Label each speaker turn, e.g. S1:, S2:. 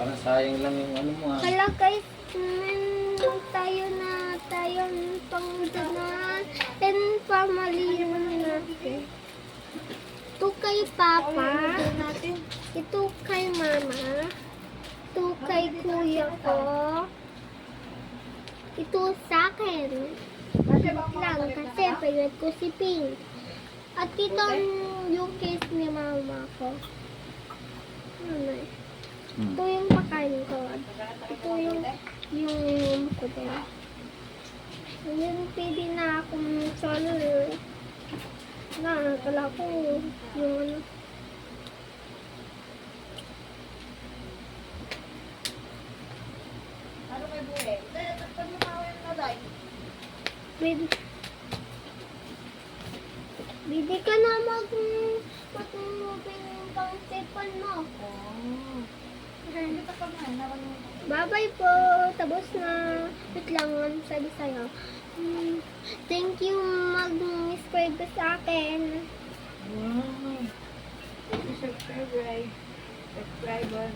S1: Parang sayang lang yung ano mo ah.
S2: Hala guys, meron tayong pangdanan and family natin. Ito kay Papa, ito kay Mama, ito kay Kuya ko, ito sa akin. Lang kasi favorite ko si Pink. At ito yung case ni Mama ko. Ano eh. Ito yung pakain ko. Ito yung ko din. Ngayon, pwede na akong solo. Kala ko yung ano.
S3: Ano may buhay? Pag nakawin na dahil.
S2: Pwede ka na mag-moving yung pang-sipon mo.
S3: Hindi ka pa nga. Nakalimutan.
S2: Bye-bye po. Tapos na. Wait lang, ano sabi sa'yo. Thank you mag-subscribe sa akin.
S3: Subscriber.